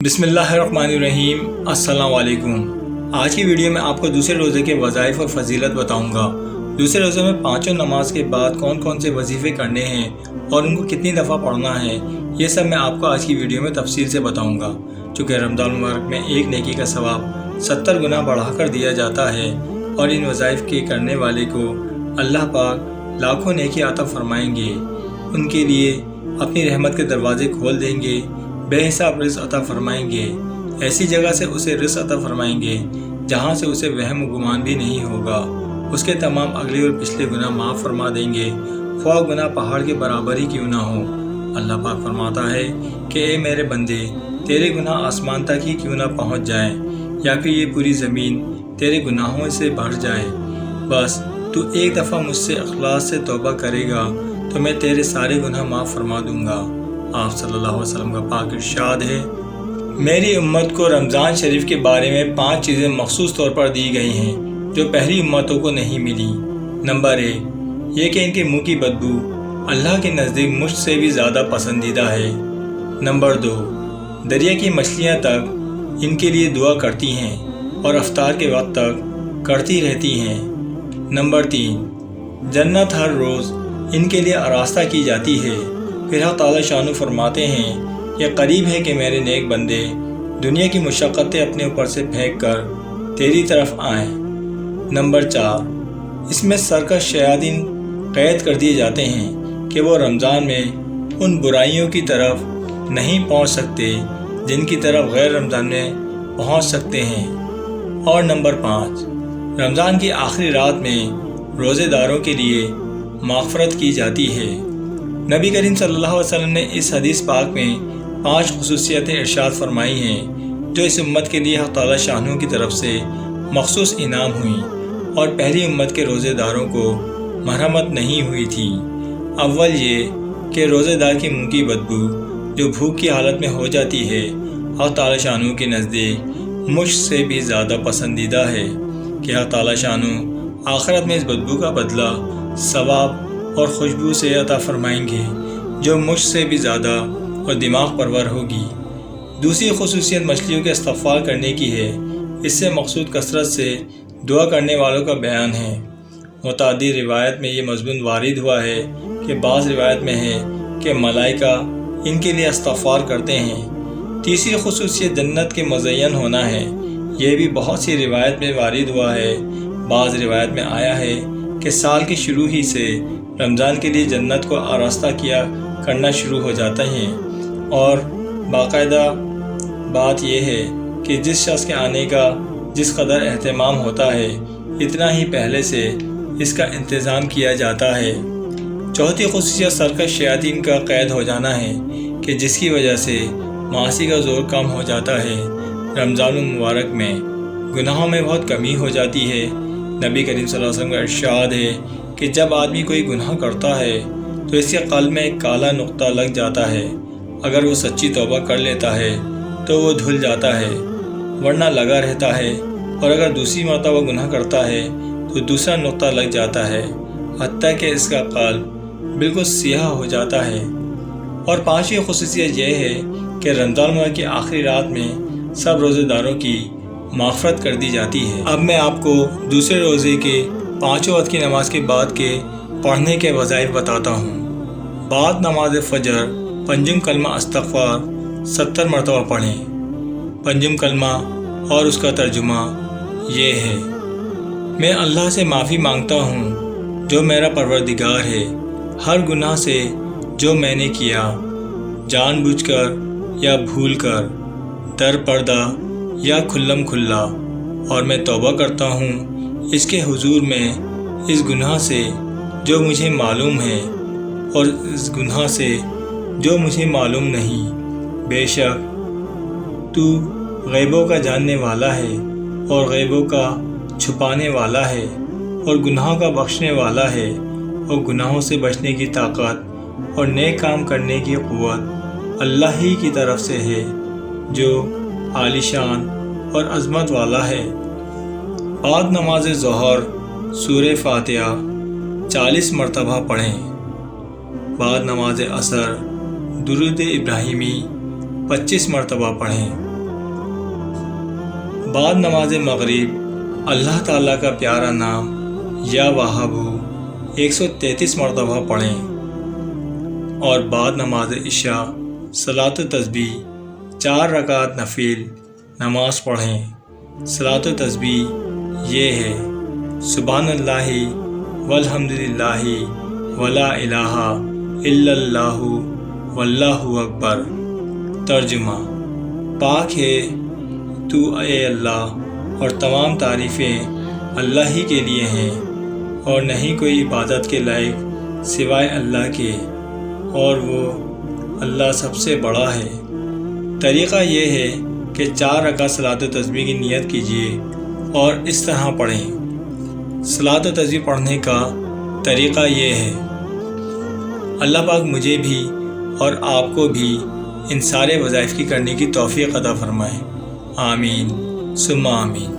بسم اللہ الرحمن الرحیم۔ السلام علیکم۔ آج کی ویڈیو میں آپ کو دوسرے روزے کے وظائف اور فضیلت بتاؤں گا۔ دوسرے روزے میں پانچوں نماز کے بعد کون کون سے وظیفے کرنے ہیں اور ان کو کتنی دفعہ پڑھنا ہے، یہ سب میں آپ کو آج کی ویڈیو میں تفصیل سے بتاؤں گا۔ چونکہ رمضان المبارک میں ایک نیکی کا ثواب 70 گنا بڑھا کر دیا جاتا ہے اور ان وظائف کے کرنے والے کو اللہ پاک لاکھوں نیکی عطا فرمائیں گے، ان کے لیے اپنی رحمت کے دروازے کھول دیں گے، بے حساب رزق عطا فرمائیں گے، ایسی جگہ سے اسے رزق عطا فرمائیں گے جہاں سے اسے وہم و گمان بھی نہیں ہوگا۔ اس کے تمام اگلے اور پچھلے گناہ معاف فرما دیں گے، خواہ گناہ پہاڑ کے برابر ہی کیوں نہ ہو۔ اللہ پاک فرماتا ہے کہ اے میرے بندے، تیرے گناہ آسمان تک ہی کیوں نہ پہنچ جائیں یا پھر یہ پوری زمین تیرے گناہوں سے بھر جائے، بس تو ایک دفعہ مجھ سے اخلاص سے توبہ کرے گا تو میں تیرے سارے گناہ معاف فرما دوں گا۔ آپ صلی اللہ علیہ وسلم کا پاک ارشاد ہے، میری امت کو رمضان شریف کے بارے میں 5 چیزیں مخصوص طور پر دی گئی ہیں جو پہلی امتوں کو نہیں ملی۔ نمبر 1، یہ کہ ان کے منہ کی بدبو اللہ کے نزدیک مجھ سے بھی زیادہ پسندیدہ ہے۔ نمبر 2، دریا کی مچھلیاں تک ان کے لیے دعا کرتی ہیں اور افطار کے وقت تک کرتی رہتی ہیں۔ نمبر 3، جنت ہر روز ان کے لیے آراستہ کی جاتی ہے، پھر حق تعالی شانو فرماتے ہیں یہ قریب ہے کہ میرے نیک بندے دنیا کی مشقتیں اپنے اوپر سے پھینک کر تیری طرف آئیں۔ نمبر 4، اس میں سرکش شیاطین قید کر دیے جاتے ہیں کہ وہ رمضان میں ان برائیوں کی طرف نہیں پہنچ سکتے جن کی طرف غیر رمضان میں پہنچ سکتے ہیں۔ اور نمبر 5، رمضان کی آخری رات میں روزے داروں کے لیے مغفرت کی جاتی ہے۔ نبی کریم صلی اللہ علیہ وسلم نے اس حدیث پاک میں 5 خصوصیتیں ارشاد فرمائی ہیں جو اس امت کے لیے حق تعالی شانہ کی طرف سے مخصوص انعام ہوئیں اور پہلی امت کے روزے داروں کو مرحمت نہیں ہوئی تھی۔ اول یہ کہ روزے دار کی منہ کی بدبو جو بھوک کی حالت میں ہو جاتی ہے حق تعالی شانہ کے نزدیک مجھ سے بھی زیادہ پسندیدہ ہے کہ حق تعالی شانہ آخرت میں اس بدبو کا بدلہ ثواب اور خوشبو سے عطا فرمائیں گے جو مجھ سے بھی زیادہ اور دماغ پرور ہوگی۔ دوسری خصوصیت مچھلیوں کے استغفار کرنے کی ہے۔ اس سے مقصود کثرت سے دعا کرنے والوں کا بیان ہے۔ متعدد روایت میں یہ مضمون وارد ہوا ہے کہ بعض روایت میں ہے کہ ملائکہ ان کے لیے استغفار کرتے ہیں۔ تیسری خصوصیت جنت کے مزین ہونا ہے۔ یہ بھی بہت سی روایت میں وارد ہوا ہے۔ بعض روایت میں آیا ہے کہ سال کے شروع ہی سے رمضان کے لیے جنت کو آراستہ کیا کرنا شروع ہو جاتے ہیں، اور باقاعدہ بات یہ ہے کہ جس شخص کے آنے کا جس قدر اہتمام ہوتا ہے اتنا ہی پہلے سے اس کا انتظام کیا جاتا ہے۔ چوتھی خصوصیت سرکش شیاطین کا قید ہو جانا ہے کہ جس کی وجہ سے معاصی کا زور کم ہو جاتا ہے۔ رمضان المبارک میں گناہوں میں بہت کمی ہو جاتی ہے۔ نبی کریم صلی اللہ علیہ وسلم کا ارشاد ہے کہ جب آدمی کوئی گناہ کرتا ہے تو اس کے قلب میں ایک کالا نقطہ لگ جاتا ہے، اگر وہ سچی توبہ کر لیتا ہے تو وہ دھل جاتا ہے، ورنہ لگا رہتا ہے، اور اگر دوسری مرتبہ گناہ کرتا ہے تو دوسرا نقطہ لگ جاتا ہے، حتیٰ کہ اس کا قلب بالکل سیاہ ہو جاتا ہے۔ اور 5ویں خصوصیت یہ ہے کہ رمضان ماہ کی آخری رات میں سب روزے داروں کی مغفرت کر دی جاتی ہے۔ اب میں آپ کو دوسرے روزے کے 5 وقت کی نماز کے بعد کے پڑھنے کے وظائف بتاتا ہوں۔ بعد نماز فجر پنجم کلمہ استغفار 70 مرتبہ پڑھیں۔ پنجم کلمہ اور اس کا ترجمہ یہ ہے، میں اللہ سے معافی مانگتا ہوں جو میرا پروردگار ہے ہر گناہ سے جو میں نے کیا، جان بوجھ کر یا بھول کر، در پردہ یا کھلم کھلا، اور میں توبہ کرتا ہوں اس کے حضور میں اس گناہ سے جو مجھے معلوم ہے اور اس گناہ سے جو مجھے معلوم نہیں۔ بے شک تو غیبوں کا جاننے والا ہے اور غیبوں کا چھپانے والا ہے اور گناہوں کا بخشنے والا ہے، اور گناہوں سے بچنے کی طاقت اور نیک کام کرنے کی قوت اللہ ہی کی طرف سے ہے جو عالی شان اور عظمت والا ہے۔ بعد نماز ظہر سورہ فاتحہ 40 مرتبہ پڑھیں۔ بعد نماز عصر درود ابراہیمی 25 مرتبہ پڑھیں۔ بعد نماز مغرب اللہ تعالیٰ کا پیارا نام یا وہابو 133 مرتبہ پڑھیں، اور بعد نماز عشاء صلاۃ التسبیح 4 رکعت نفل نماز پڑھیں۔ صلاۃ التسبیح یہ ہے: سبحان اللہ والحمد للہ ولا الہ الا اللہ واللہ اکبر۔ ترجمہ: پاک ہے تو اے اللہ، اور تمام تعریفیں اللہ ہی کے لیے ہیں، اور نہیں کوئی عبادت کے لائق سوائے اللہ کے، اور وہ اللہ سب سے بڑا ہے۔ طریقہ یہ ہے کہ 4 رکعت صلاۃ التسبیح کی نیت کیجیے اور اس طرح پڑھیں۔ صلاۃ التسبیح پڑھنے کا طریقہ یہ ہے: اللہ پاک مجھے بھی اور آپ کو بھی ان سارے وظائف کی کرنے کی توفیق عطا فرمائے۔ آمین ثم آمین۔